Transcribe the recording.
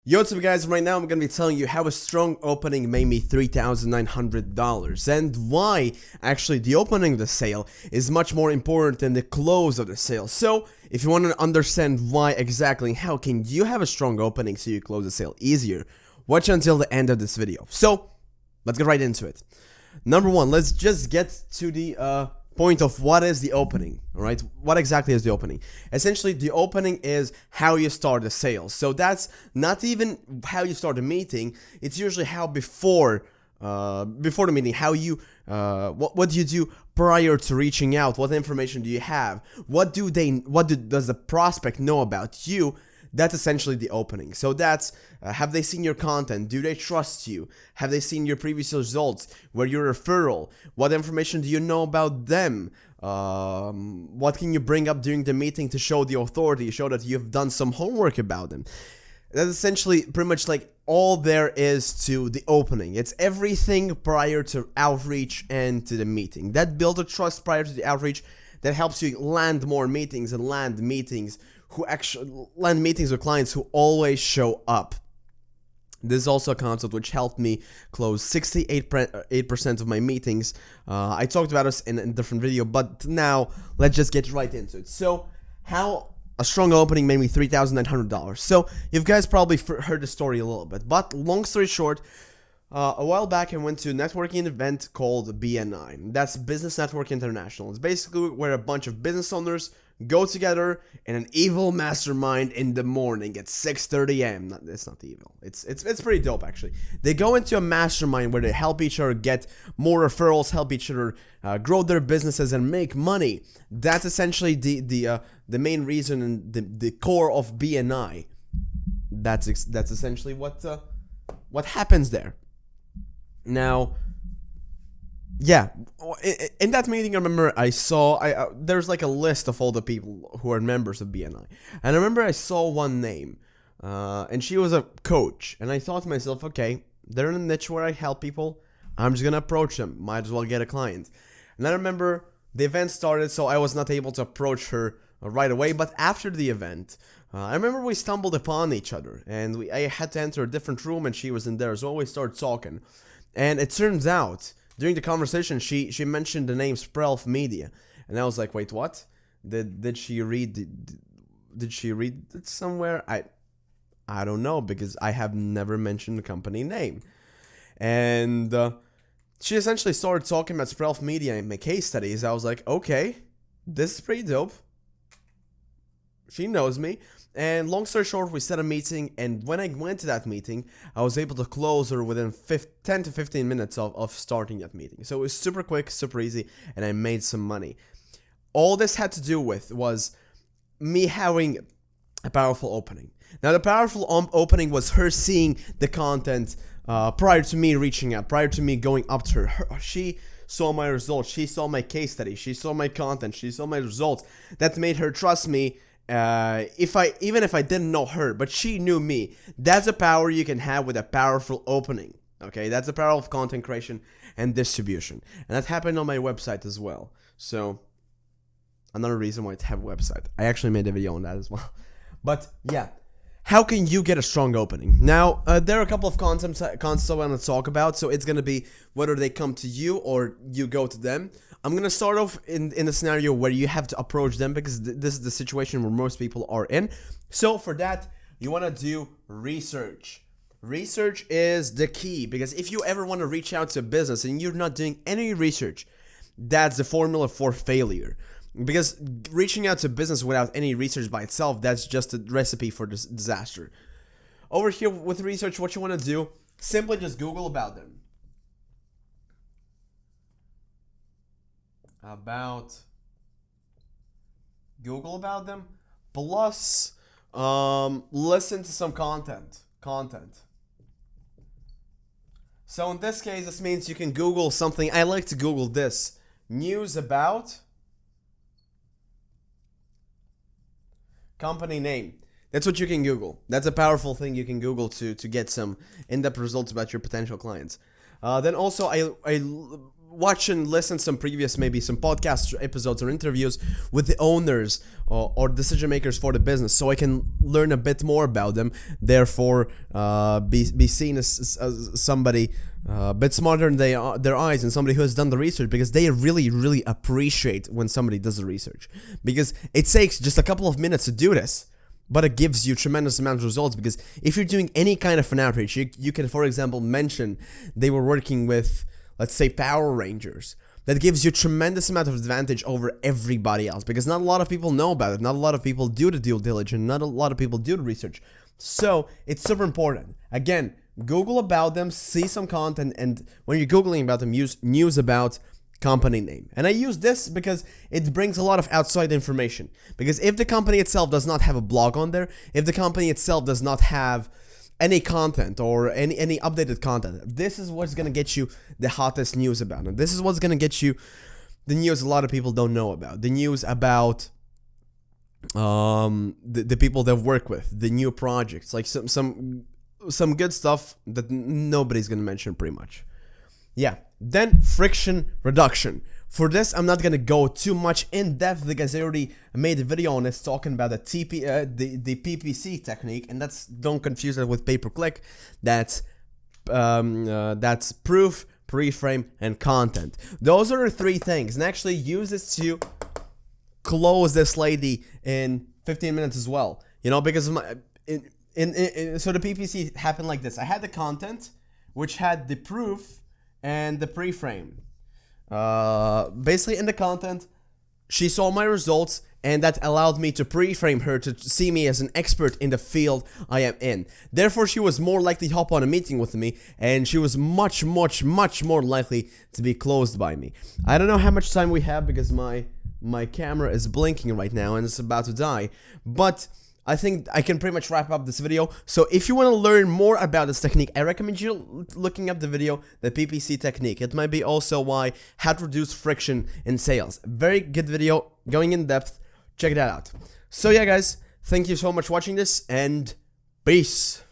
Yo, what's up guys, right now I'm going to be telling you how a strong opening made me $3,900 and why actually the opening of the sale is much more important than the close of the sale. So if you want to understand why exactly and how can you have a strong opening so you close the sale easier, watch until the end of this video. So let's get right into it. Number one, let's just get to the point of what is the opening, all right? What exactly is the opening? Essentially, the opening is how you start the sale. So that's not even how you start a meeting. It's usually how before the meeting, how you what do you do prior to reaching out? What information do you have? Does the prospect know about you? That's essentially the opening. So that's, have they seen your content? Do they trust you? Have they seen your previous results? Were you a referral? What information do you know about them? What can you bring up during the meeting to show the authority, show that you've done some homework about them? That's essentially pretty much like all there is to the opening. It's everything prior to outreach and to the meeting. That builds a trust prior to the outreach that helps you land more meetings and land meetings with clients who always show up. This is also a concept which helped me close 68% of my meetings. I talked about this in a different video, but now let's just get right into it. So how a strong opening made me $3,900. So you guys probably heard the story a little bit, but long story short, a while back I went to a networking event called BNI. That's Business Network International. It's basically where a bunch of business owners go together in an evil mastermind in the morning at 6:30 a.m. It's not evil. It's pretty dope actually. They go into a mastermind where they help each other get more referrals, help each other grow their businesses and make money. That's essentially the main reason and the core of BNI. That's essentially what happens there. Now, yeah, in that meeting, I remember I saw, there's like a list of all the people who are members of BNI. And I remember I saw one name, and she was a coach. And I thought to myself, okay, they're in a niche where I help people. I'm just going to approach them. Might as well get a client. And I remember the event started, so I was not able to approach her right away. But after the event, I remember we stumbled upon each other. And I had to enter a different room, and she was in there. So we started talking. And it turns out, during the conversation, she mentioned the name Sprelf Media, and I was like, wait, what? Did she read it somewhere? I don't know, because I have never mentioned the company name. And she essentially started talking about Sprelf Media in my case studies. I was like, okay, this is pretty dope. She knows me. And long story short, we set a meeting, and when I went to that meeting, I was able to close her within 10 to 15 minutes of starting that meeting. So it was super quick, super easy, and I made some money. All this had to do with was me having a powerful opening. Now, the powerful opening was her seeing the content prior to me reaching out, prior to me going up to her. She saw my results, she saw my case study, she saw my content, she saw my results. That made her trust me. Even if I didn't know her, but she knew me. That's a power you can have with a powerful opening. Okay, that's the power of content creation and distribution, and that happened on my website as well. So another reason why to have a website. I actually made a video on that as well. But yeah, how can you get a strong opening? Now, there are a couple of concepts I want to talk about. So it's gonna be whether they come to you or you go to them. I'm going to start off in a scenario where you have to approach them, because this is the situation where most people are in. So for that, you want to do research. Research is the key, because if you ever want to reach out to a business and you're not doing any research, that's the formula for failure. Because reaching out to a business without any research by itself, that's just a recipe for disaster. Over here with research, what you want to do, simply just Google about them. Google about them, plus listen to some content. So in this case, this means you can Google something. I like to Google this: news about company name. That's what you can Google. That's a powerful thing you can Google to get some in-depth results about your potential clients. Then also I watch and listen some previous, maybe some podcast episodes or interviews with the owners or decision makers for the business, so I can learn a bit more about them, therefore be seen as somebody a bit smarter than their eyes, and somebody who has done the research, because they really appreciate when somebody does the research, because it takes just a couple of minutes to do this, but it gives you tremendous amount of results. Because if you're doing any kind of an outreach, you can, for example, mention they were working with, let's say, Power Rangers. That gives you tremendous amount of advantage over everybody else, because not a lot of people know about it, not a lot of people do the due diligence, not a lot of people do the research. So it's super important. Again, Google about them, see some content, and when you're Googling about them, use news about company name. And I use this because it brings a lot of outside information. Because if the company itself does not have a blog on there, if the company itself does not have any content or any updated content, this is what's gonna get you the hottest news about it. This is what's gonna get you the news a lot of people don't know about. The news about the people they've worked with, the new projects, like some good stuff that nobody's gonna mention pretty much. Yeah. Then friction reduction. For this, I'm not gonna go too much in depth because I already made a video on this talking about the PPC technique, and don't confuse it with pay-per-click. That's proof, pre-frame, and content. Those are the three things, and actually use this to close this lady in 15 minutes as well. You know, because so the PPC happened like this. I had the content, which had the proof and the pre-frame. Basically in the content, she saw my results, and that allowed me to pre-frame her to see me as an expert in the field I am in. Therefore, she was more likely to hop on a meeting with me, and she was much more likely to be closed by me. I don't know how much time we have because my camera is blinking right now and it's about to die, but I think I can pretty much wrap up this video. So if you want to learn more about this technique, I recommend you looking up the video, the PPC technique. It might be also how to reduce friction in sales. Very good video, going in depth. Check that out. So yeah, guys, thank you so much for watching this, and peace.